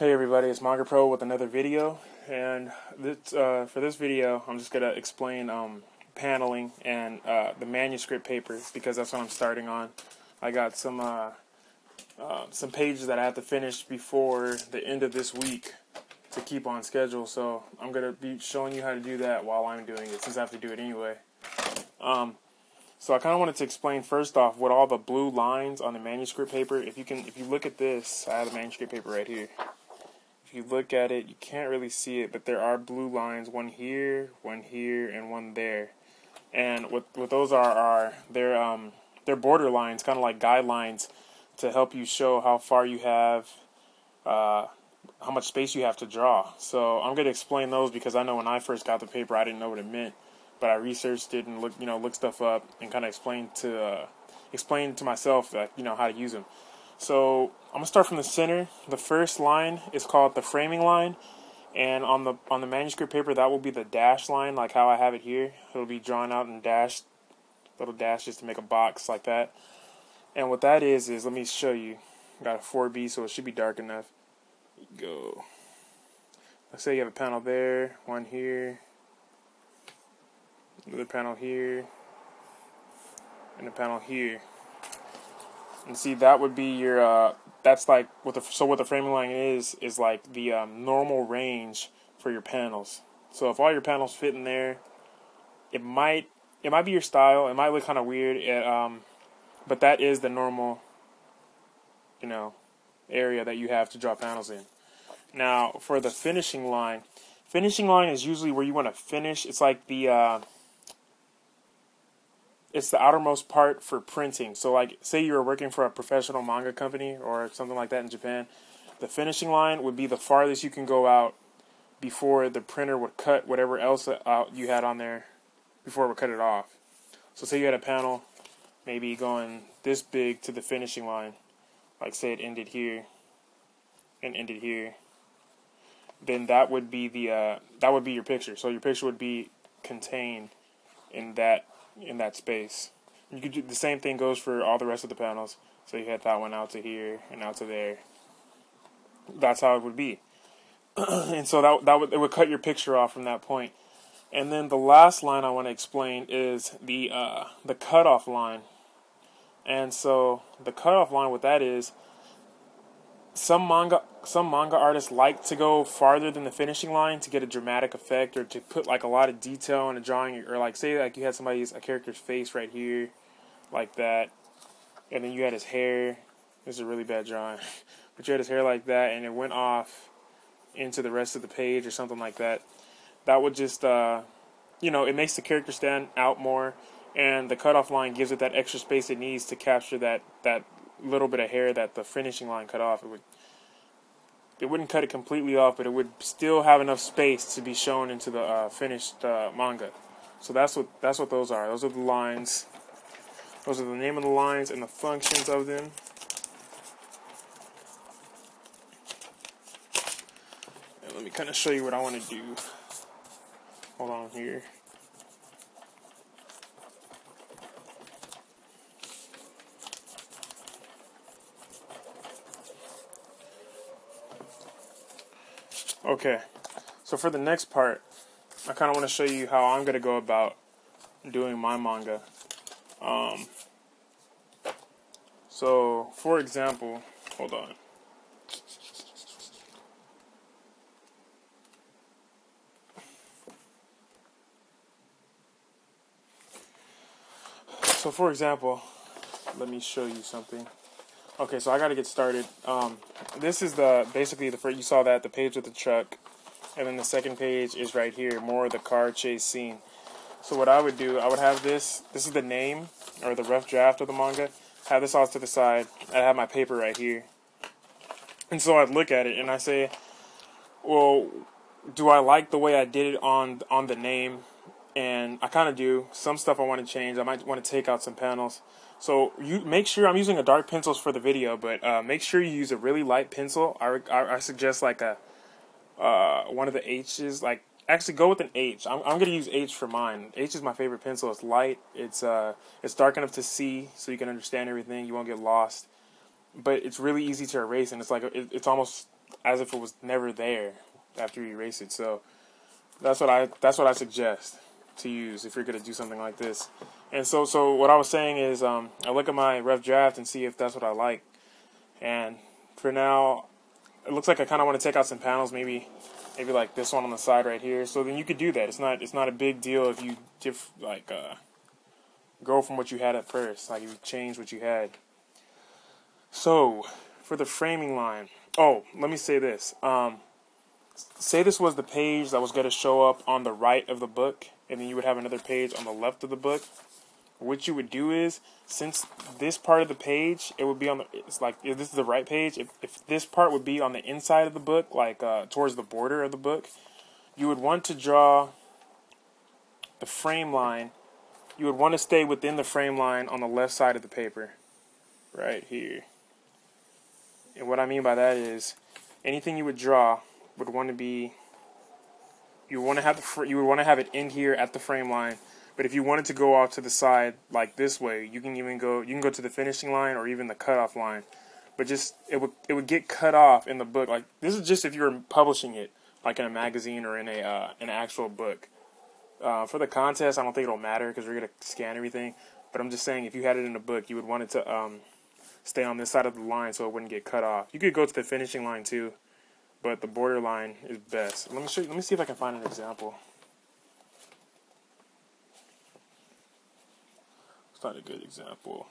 Hey everybody, it's Manga Pro with another video, and for this video I'm just going to explain paneling and the manuscript paper, because that's what I'm starting on. I got some pages that I have to finish before the end of this week to keep on schedule, so I'm going to be showing you how to do that while I'm doing it, since I have to do it anyway. So I kind of wanted to explain first off what all the blue lines on the manuscript paper, if you look at this, I have the manuscript paper right here. If you look at it, you can't really see it, but there are blue lines, one here, and one there. And what those are they're border lines, kind of like guidelines to help you show how far you have, how much space you have to draw. So I'm going to explain those because I know when I first got the paper, I didn't know what it meant, but I researched it and looked stuff up and kind of explained to myself that how to use them. So I'm gonna start from the center. The first line is called the framing line, and on the manuscript paper that will be the dash line, like how I have it here. It'll be drawn out and dashed, little dashes to make a box like that. And what that is let me show you. I got a 4B, so it should be dark enough. Go. Let's say you have a panel there, one here, another panel here, and a panel here. And see, that would be your, that's like, what the framing line is like the normal range for your panels. So if all your panels fit in there, it might be your style, it might look kind of weird, but that is the normal, area that you have to draw panels in. Now, for the finishing line is usually where you want to finish. It's like it's the outermost part for printing. So like, say you were working for a professional manga company or something like that in Japan, the finishing line would be the farthest you can go out before the printer would cut whatever else out you had on there before it would cut it off. So say you had a panel maybe going this big to the finishing line, like say it ended here and ended here, then that would be your picture. So your picture would be contained in that space. You could do the same thing goes for all the rest of the panels. So you had that one out to here and out to there. That's how it would be. And so it would cut your picture off from that point. And then the last line I want to explain is the cutoff line. And so the cutoff line, what that is, some manga artists like to go farther than the finishing line to get a dramatic effect, or to put like a lot of detail in a drawing, or like say like you had a character's face right here like that, and then you had his hair. This is a really bad drawing, but you had his hair like that, and it went off into the rest of the page or something like that. That would just it makes the character stand out more, and the cutoff line gives it that extra space it needs to capture that little bit of hair that the finishing line cut off. It wouldn't cut it completely off, but it would still have enough space to be shown into the finished manga. So that's what those are. Those are the lines. Those are the name of the lines and the functions of them. And let me kind of show you what I want to do. Hold on here. Okay, so for the next part, I kind of want to show you how I'm going to go about doing my manga. So, for example, hold on. So, for example, let me show you something. Okay, so I got to get started. This is basically the first, you saw that, the page with the truck, and then the second page is right here, more of the car chase scene. So what I would do, I would have this is the name, or the rough draft of the manga, have this off to the side, I have my paper right here, and so I'd look at it, and I say, well, do I like the way I did it on the name? And I kind of do. Some stuff I want to change. I might want to take out some panels. So you make sure, I'm using a dark pencils for the video, but make sure you use a really light pencil. I suggest like one of the H's. Like, actually go with an H. I'm gonna use H for mine. H is my favorite pencil. It's light. It's dark enough to see, so you can understand everything. You won't get lost. But it's really easy to erase, and it's like it's almost as if it was never there after you erase it. So that's what I suggest to use if you're gonna do something like this. And so what I was saying is, I look at my rough draft and see if that's what I like. And for now, it looks like I kind of want to take out some panels, maybe like this one on the side right here. So then you could do that. It's not a big deal if you go from what you had at first, like you change what you had. So for the framing line, oh, let me say this. Say this was the page that was going to show up on the right of the book, and then you would have another page on the left of the book. What you would do is, since this part of the page, it would be on the, it's like, if this is the right page, if this part would be on the inside of the book, like towards the border of the book, you would want to draw the frame line. You would want to stay within the frame line on the left side of the paper, right here. And what I mean by that is, anything you would draw would want to be, you would want to have it in here at the frame line. But if you wanted to go off to the side like this way, you can go to the finishing line or even the cutoff line. But just it would get cut off in the book. Like, this is just if you were publishing it like in a magazine or in an actual book. For the contest, I don't think it'll matter because we're gonna scan everything. But I'm just saying, if you had it in a book, you would want it to stay on this side of the line so it wouldn't get cut off. You could go to the finishing line too, but the border line is best. Let me see if I can find an example. It's not a good example.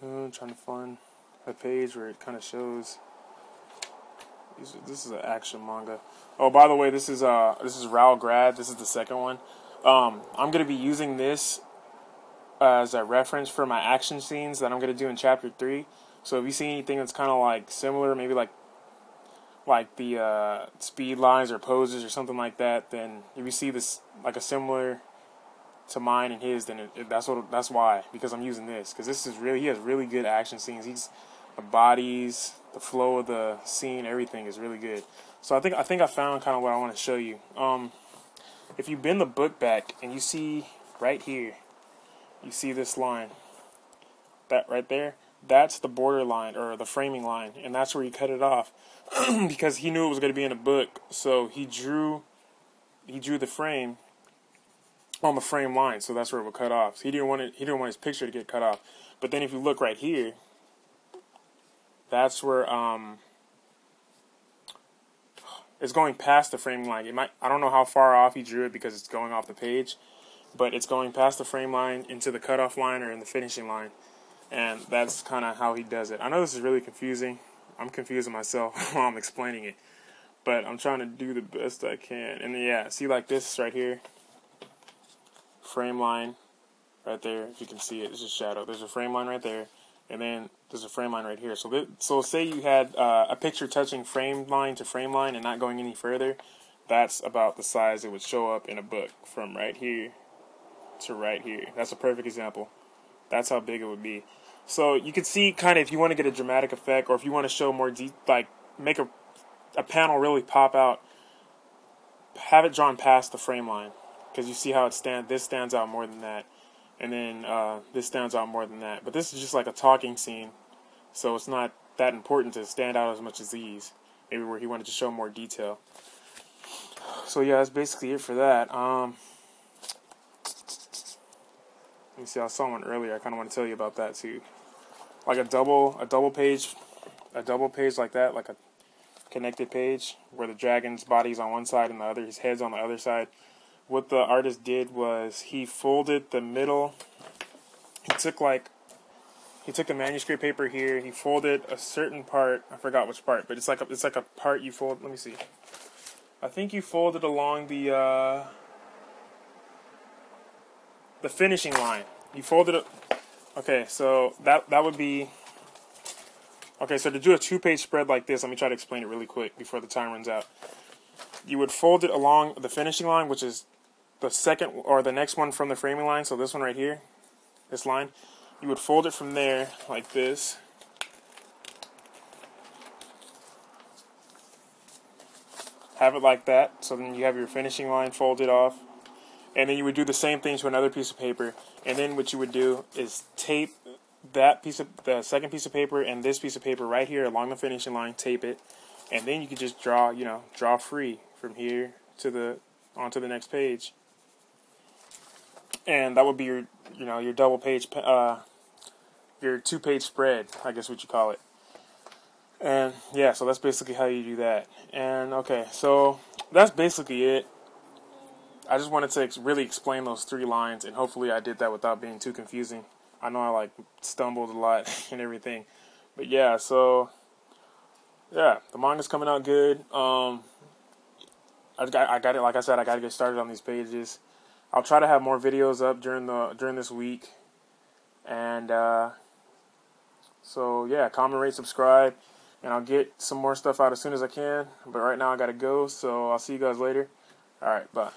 I'm trying to find a page where it kind of shows. This is an action manga. Oh, by the way, this is Raul Grad. This is the second one. I'm gonna be using this as a reference for my action scenes that I'm gonna do in chapter 3. So if you see anything that's kind of like similar, maybe like the speed lines or poses or something like that, then if you see this like a similar to mine and his, then that's why, because I'm using this, because he has really good action scenes. The bodies, the flow of the scene, everything is really good. So I think I found kind of what I want to show you. If you bend the book back and you see right here, you see this line, that right there, that's the border line or the framing line, and that's where he cut it off because he knew it was going to be in a book. So he drew the frame on the frame line, so that's where it would cut off. So he didn't want his picture to get cut off. But then if you look right here, that's where it's going past the framing line. I don't know how far off he drew it because it's going off the page, but it's going past the frame line into the cutoff line or in the finishing line. And that's kind of how he does it. I know this is really confusing. I'm confusing myself while I'm explaining it. But I'm trying to do the best I can. And yeah, see like this right here? Frame line right there. If you can see it, it's just shadow. There's a frame line right there. And then there's a frame line right here. So say you had a picture touching frame line to frame line and not going any further. That's about the size it would show up in a book, from right here to right here. That's a perfect example. That's how big it would be. So you can see kind of if you want to get a dramatic effect, or if you want to show more like make a panel really pop out, have it drawn past the frame line, because you see how this stands out more than that, and then this stands out more than that. But this is just like a talking scene, so it's not that important to stand out as much as these. Maybe where he wanted to show more detail. So yeah, that's basically it for that. Let me see, I saw one earlier. I kind of want to tell you about that too. Like a double page like that, like a connected page where the dragon's body's on one side and his head's on the other side. What the artist did was he folded the middle. He took the manuscript paper here. He folded a certain part. I forgot which part, but it's like a part you fold. Let me see. I think you folded along the finishing line. You folded it. Okay, so that would be. Okay, so to do a 2-page spread like this, let me try to explain it really quick before the time runs out. You would fold it along the finishing line, which is the second or the next one from the framing line. So this one right here, this line, you would fold it from there like this. Have it like that, so then you have your finishing line folded off. And then you would do the same thing to another piece of paper. And then what you would do is tape the second piece of paper and this piece of paper right here along the finishing line, tape it, and then you can just draw, draw free from here to onto the next page. And that would be your, your double page, your 2-page spread, I guess what you call it. And yeah, so that's basically how you do that. And okay, so that's basically it. I just wanted to really explain those 3 lines, and hopefully I did that without being too confusing. I know I stumbled a lot and everything, but yeah. So yeah, the manga's coming out good. I got it. Like I said, I got to get started on these pages. I'll try to have more videos up during this week, and so yeah, comment, rate, subscribe, and I'll get some more stuff out as soon as I can. But right now I gotta go, so I'll see you guys later. All right, bye.